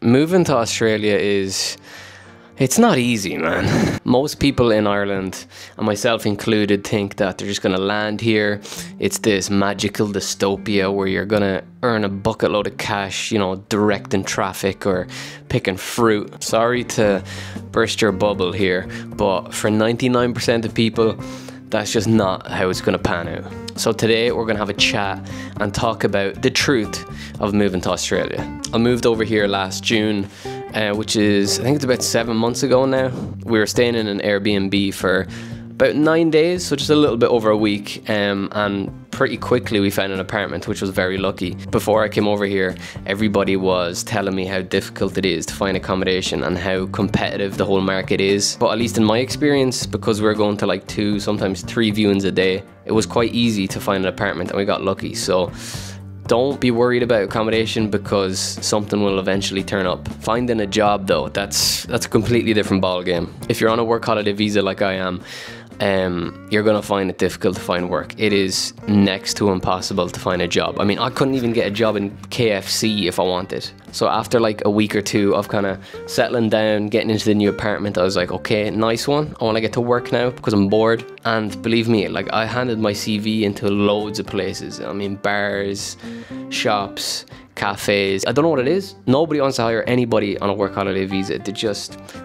Moving to Australia it's not easy, man. Most people in Ireland, and myself included, think that they're just gonna land here. It's this magical dystopia where you're gonna earn a bucket load of cash, you know, directing traffic or picking fruit. Sorry to burst your bubble here, but for 99% of people, that's just not how it's gonna pan out. So today we're gonna have a chat and talk about the truth of moving to Australia. I moved over here last June, which is, I think it's about 7 months ago now. We were staying in an Airbnb for about 9 days, so just a little bit over a week, and pretty quickly we found an apartment, which was very lucky. Before I came over here, everybody was telling me how difficult it is to find accommodation and how competitive the whole market is. But at least in my experience, because we were going to like 2, sometimes 3 viewings a day, it was quite easy to find an apartment and we got lucky. So don't be worried about accommodation because something will eventually turn up. Finding a job though, that's a completely different ball game. If you're on a work holiday visa like I am, you're gonna find it difficult to find work. It is next to impossible to find a job. I mean, I couldn't even get a job in KFC if I wanted. So after like a week or two of kind of settling down, getting into the new apartment, I was like, okay, nice one. I want to get to work now because I'm bored. And believe me, like I handed my CV into loads of places. I mean, bars, shops, cafes. I don't know what it is. Nobody wants to hire anybody on a work holiday visa.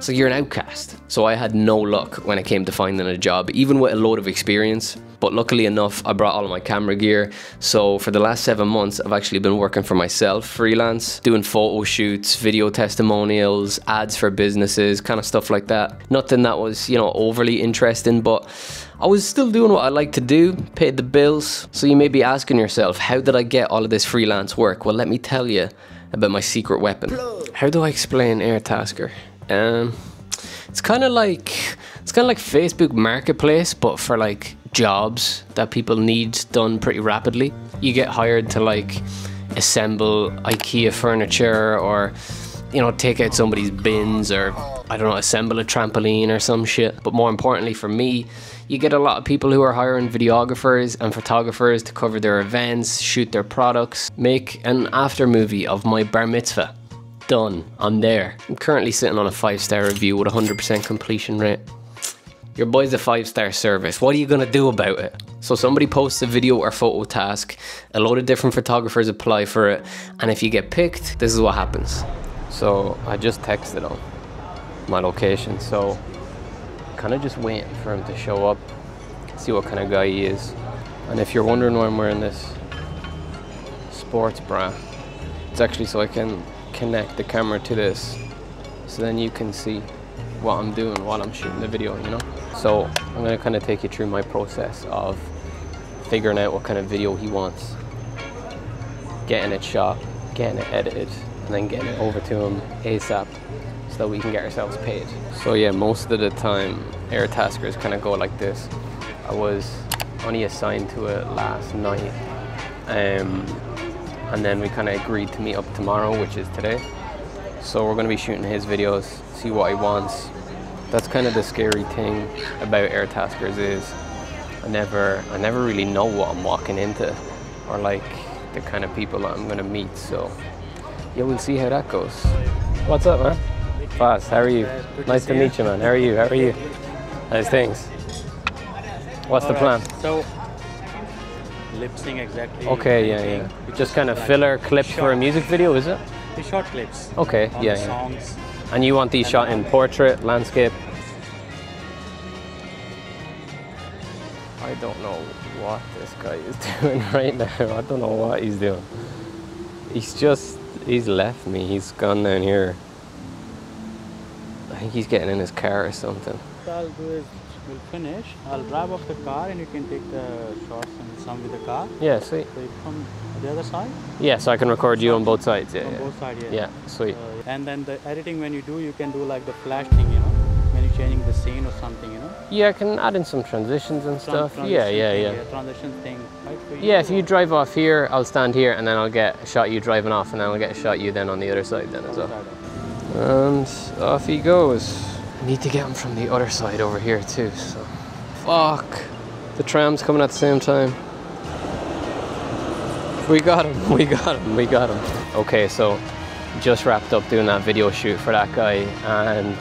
So you're an outcast. So I had no luck when it came to finding a job, even with a load of experience. But luckily enough, I brought all of my camera gear. So for the last 7 months, I've actually been working for myself, freelance, doing photo shoots, video testimonials, ads for businesses, kind of stuff like that. Nothing that was, you know, overly interesting, but I was still doing what I like to do, paid the bills. So you may be asking yourself, how did I get all of this freelance work? Well, let me tell you about my secret weapon. How do I explain Airtasker? It's kind of like Facebook Marketplace, but for like jobs that people need done pretty rapidly. You get hired to like assemble IKEA furniture, or you know, take out somebody's bins, or I don't know, assemble a trampoline or some shit. But more importantly for me, you get a lot of people who are hiring videographers and photographers to cover their events, shoot their products, make an after movie of my bar mitzvah. Done. I'm there. I'm currently sitting on a 5-star review with 100% completion rate. Your boy's a 5-star service. What are you gonna do about it? So somebody posts a video or photo task, a load of different photographers apply for it, and if you get picked, this is what happens. So I just texted him my location, so kind of just waiting for him to show up, see what kind of guy he is. And if you're wondering why I'm wearing this sports bra, it's actually so I can connect the camera to this, so then you can see what I'm doing while I'm shooting the video, you know? So I'm gonna kind of take you through my process of figuring out what kind of video he wants, getting it shot, getting it edited, and then getting it over to him ASAP so that we can get ourselves paid. So yeah, most of the time Airtaskers kind of go like this. I was only assigned to it last night, and then we kind of agreed to meet up tomorrow, which is today. So we're going to be shooting his videos, see what he wants. That's kind of the scary thing about Airtaskers is I never really know what I'm walking into, or like the kind of people that I'm going to meet. So yeah, we'll see how that goes. What's up, man? Fast, how are you? Nice to meet you, man. How are you? How are you? How's things? What's the plan? So lip sync exactly. Okay, yeah. Just kind of filler clips for a music video, is it? The short clips. Okay, yeah. Songs. And you want these shot in portrait, landscape? I don't know what this guy is doing right now. I don't know what he's doing. He's left me. He's gone down here. I think he's getting in his car or something. What I'll do is we'll finish. I'll drive off the car and you can take the shots and some with the car. Yeah, sweet. So you come the other side? Yeah, so I can record you on both sides. Yeah, on both sides, yeah. Yeah, sweet. And then the editing, when you do, you can do like the flash thing, you know, when you're changing the scene or something, you know. Yeah, I can add in some transitions and stuff. Yeah. Transition thing, right? Yeah, if you drive off here, I'll stand here and then I'll get a shot you driving off, and then I'll get a shot you then on the other side then as well. And off he goes. I need to get him from the other side over here too, so. Fuck. The tram's coming at the same time. We got him. Okay, so just wrapped up doing that video shoot for that guy, and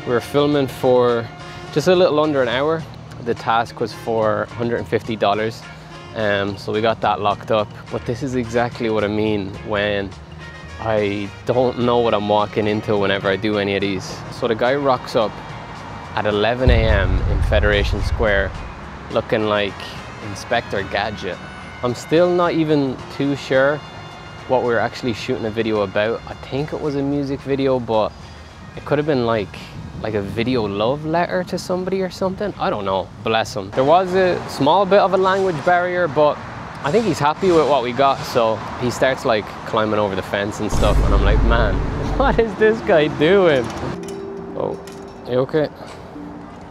we were filming for just a little under an hour. The task was for $150, so we got that locked up. But this is exactly what I mean when I don't know what I'm walking into whenever I do any of these. So the guy rocks up at 11 a.m. in Federation Square looking like Inspector Gadget. I'm still not even too sure what we were actually shooting a video about. I think it was a music video, but it could have been like a video love letter to somebody or something. I don't know, bless him. There was a small bit of a language barrier, but I think he's happy with what we got. So he starts like climbing over the fence and stuff, and I'm like, man, what is this guy doing? Oh, you okay?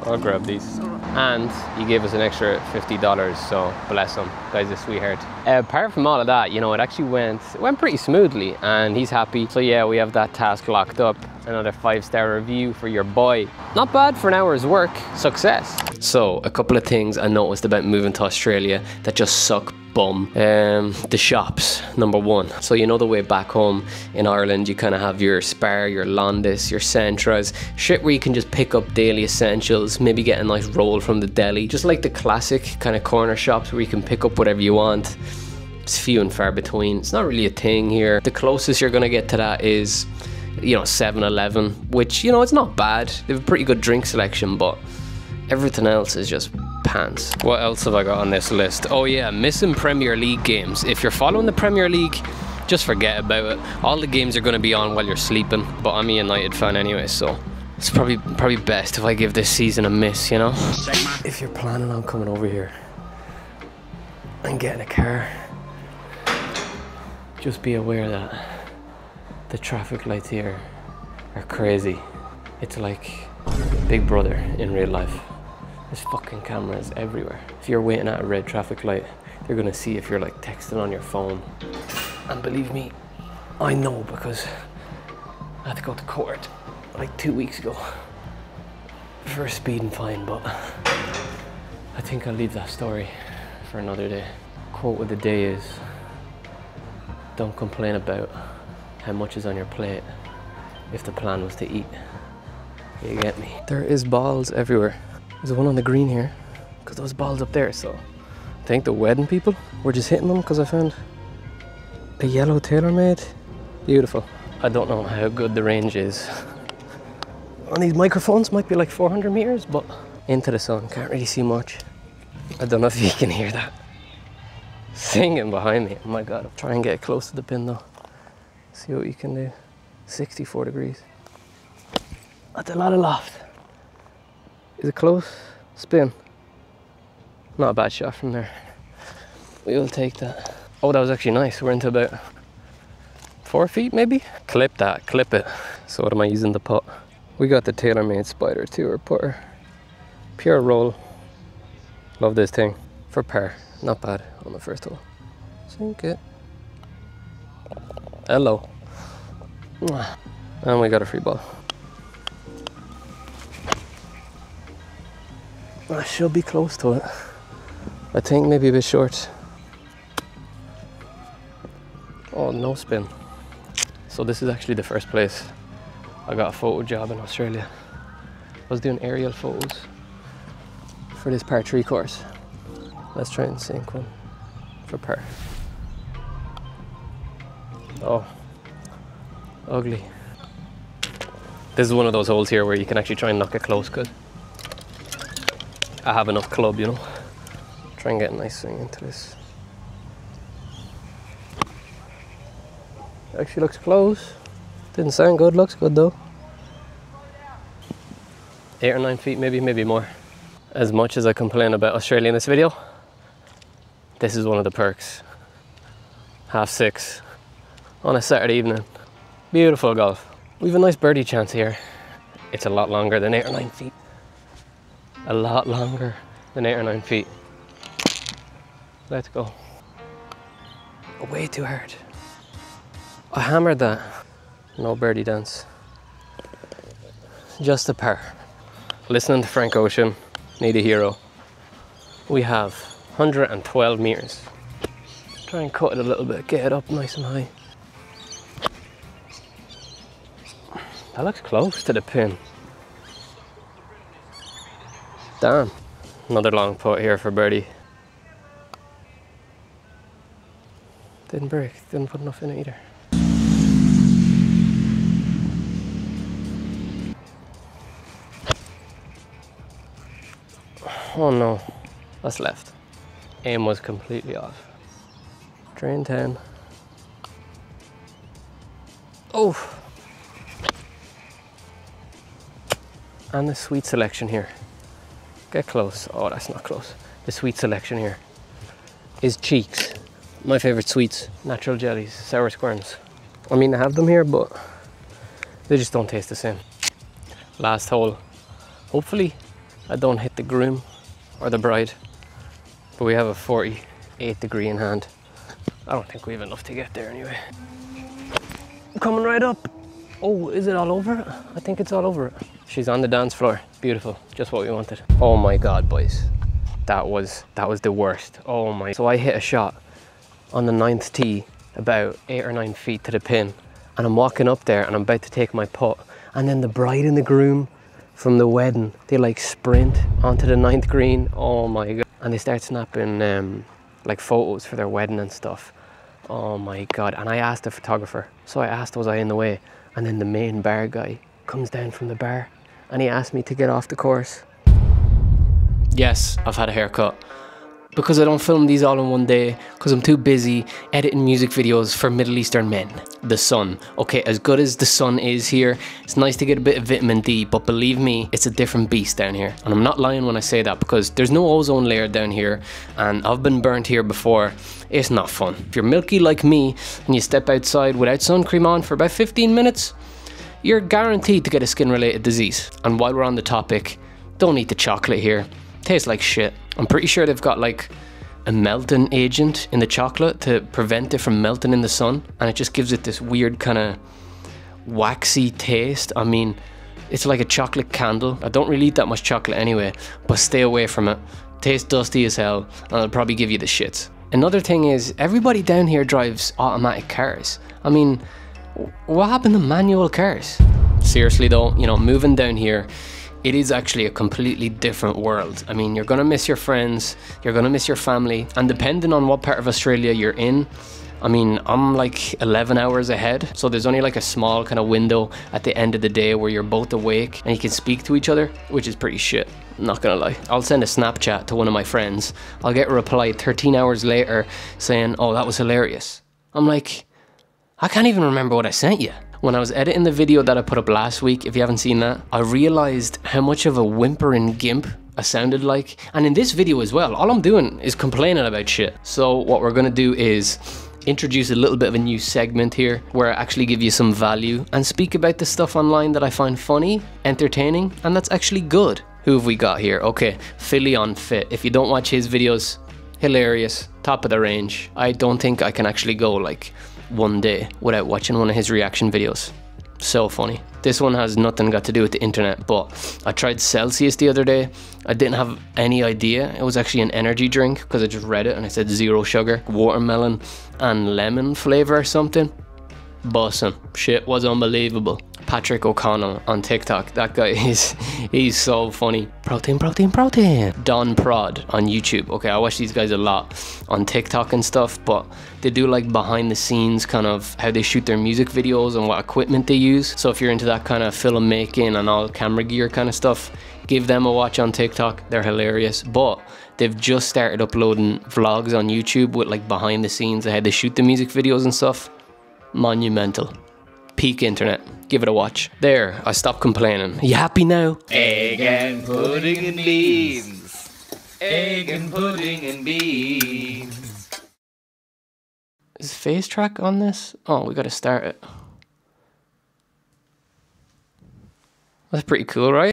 I'll grab these. And he gave us an extra $50, so bless him. Guy's a sweetheart. Apart from all of that, you know, it actually went pretty smoothly, and he's happy. So yeah, we have that task locked up. Another 5-star review for your boy. Not bad for an hour's work. Success. So a couple of things I noticed about moving to Australia that just suck bum. The shops, number one. So you know the way back home in Ireland you kind of have your Spar, your Londis, your Centras, shit where you can just pick up daily essentials, maybe get a nice roll from the deli, just like the classic kind of corner shops where you can pick up whatever you want. It's few and far between. It's not really a thing here. The closest you're gonna get to that is, you know, 7-Eleven, which, you know, it's not bad. They have a pretty good drink selection, but everything else is just pants. What else have I got on this list? Oh yeah, missing Premier League games. If you're following the Premier League, just forget about it. All the games are going to be on while you're sleeping, but I'm a United fan anyway, so it's probably best if I give this season a miss, you know? If you're planning on coming over here and getting a car, just be aware that the traffic lights here are crazy. It's like Big Brother in real life. There's fucking cameras everywhere. If you're waiting at a red traffic light, they're gonna see if you're like texting on your phone. And believe me, I know, because I had to go to court like 2 weeks ago for a speeding fine, but I think I'll leave that story for another day. Quote of the day is, don't complain about how much is on your plate if the plan was to eat. You get me? There is balls everywhere. There's one on the green here, because those balls up there, so I think the wedding people were just hitting them because I found a yellow TaylorMade. Beautiful. I don't know how good the range is on these microphones. Might be like 400 meters, but into the sun, can't really see much. I don't know if you can hear that singing behind me. Oh my god. I'll try and get close to the pin though. See what you can do. 64 degrees. That's a lot of loft. Is it close? Spin. Not a bad shot from there. We will take that. Oh, that was actually nice. We're into about 4 feet maybe? Clip that, clip it. So what am I using the putt? We got the TaylorMade Spider 2 putter. Pure roll. Love this thing. For par. Not bad on the first hole. Sink it. Hello. And we got a free ball. I should be close to it. I think maybe a bit short. Oh, no spin. So this is actually the first place I got a photo job in Australia. I was doing aerial photos for this par 3 course. Let's try and sink one for par. Oh, ugly. This is one of those holes here where you can actually try and knock it close, because I have enough club, you know. Try and get a nice swing into this. Actually looks close. Didn't sound good, looks good though. 8 or 9 feet, maybe more. As much as I complain about Australia in this video, this is one of the perks. 6:30 on a Saturday evening. Beautiful golf. We have a nice birdie chance here. It's a lot longer than 8 or 9 feet. A lot longer than 8 or 9 feet. Let's go. Way too hard. I hammered that. No birdie dance. Just a par. Listening to Frank Ocean, need a hero. We have 112 meters. Try and cut it a little bit, get it up nice and high. That looks close to the pin. Damn. Another long putt here for birdie. Didn't break, didn't put enough in it either. Oh no, that's left. Aim was completely off. Drain 10. Oh! And the sweet selection here. Get close. Oh, that's not close. The sweet selection here is cheeks. My favorite sweets, natural jellies, sour squirms. I mean, I have them here, but they just don't taste the same. Last hole. Hopefully, I don't hit the groom or the bride, but we have a 48 degree in hand. I don't think we have enough to get there anyway. Coming right up. Oh, is it all over it? I think it's all over it. She's on the dance floor. Beautiful, just what we wanted. Oh my God, boys. That was the worst. Oh my. So I hit a shot on the 9th tee, about 8 or 9 feet to the pin. And I'm walking up there and I'm about to take my putt. And then the bride and the groom from the wedding, they like sprint onto the 9th green. Oh my God. And they start snapping like photos for their wedding and stuff. Oh my God. And I asked the photographer. So I asked, was I in the way? And then the main bar guy comes down from the bar and he asked me to get off the course. Yes, I've had a haircut. Because I don't film these all in one day, because I'm too busy editing music videos for Middle Eastern men. The sun. Okay, as good as the sun is here, it's nice to get a bit of vitamin D, but believe me, it's a different beast down here. And I'm not lying when I say that, because there's no ozone layer down here, and I've been burnt here before. It's not fun. If you're milky like me, and you step outside without sun cream on for about 15 minutes, you're guaranteed to get a skin-related disease. And while we're on the topic, don't eat the chocolate here. Tastes like shit. I'm pretty sure they've got like a melting agent in the chocolate to prevent it from melting in the sun, and it just gives it this weird kind of waxy taste. I mean, it's like a chocolate candle. I don't really eat that much chocolate anyway, but stay away from it. Tastes dusty as hell, and it'll probably give you the shits. Another thing is, everybody down here drives automatic cars. I mean, what happened to manual cars? Seriously though, you know, moving down here, it is actually a completely different world. I mean, you're gonna miss your friends, you're gonna miss your family, and depending on what part of Australia you're in, I mean, I'm like 11 hours ahead, so there's only like a small kind of window at the end of the day where you're both awake and you can speak to each other, which is pretty shit, I'm not gonna lie. I'll send a Snapchat to one of my friends, I'll get a reply 13 hours later saying, oh, that was hilarious. I'm like, I can't even remember what I sent you. When I was editing the video that I put up last week, if you haven't seen that, I realized how much of a whimpering gimp I sounded like. And in this video as well, all I'm doing is complaining about shit. So what we're gonna do is introduce a little bit of a new segment here where I actually give you some value and speak about the stuff online that I find funny, entertaining, and that's actually good. Who have we got here? Okay, Philly on Fit. If you don't watch his videos, hilarious, top of the range. I don't think I can actually go like one day without watching one of his reaction videos. So funny. This one has nothing got to do with the internet, but I tried Celsius the other day. I didn't have any idea it was actually an energy drink because I just read it and it said 0 sugar, watermelon and lemon flavor or something. Bussin'. Shit was unbelievable. Patrick O'Connell on TikTok. That guy he's so funny. Protein, protein, protein. Don Prod on YouTube. Okay, I watch these guys a lot on TikTok and stuff, but they do like behind the scenes kind of how they shoot their music videos and what equipment they use. So if you're into that kind of filmmaking and all camera gear kind of stuff, give them a watch on TikTok. They're hilarious. But they've just started uploading vlogs on YouTube with like behind the scenes of how they shoot the music videos and stuff. Monumental. Peak internet. Give it a watch. There, I stopped complaining. You happy now? Egg and pudding and beans. Egg and pudding and beans. Is face track on this? Oh, we gotta start it. That's pretty cool, right?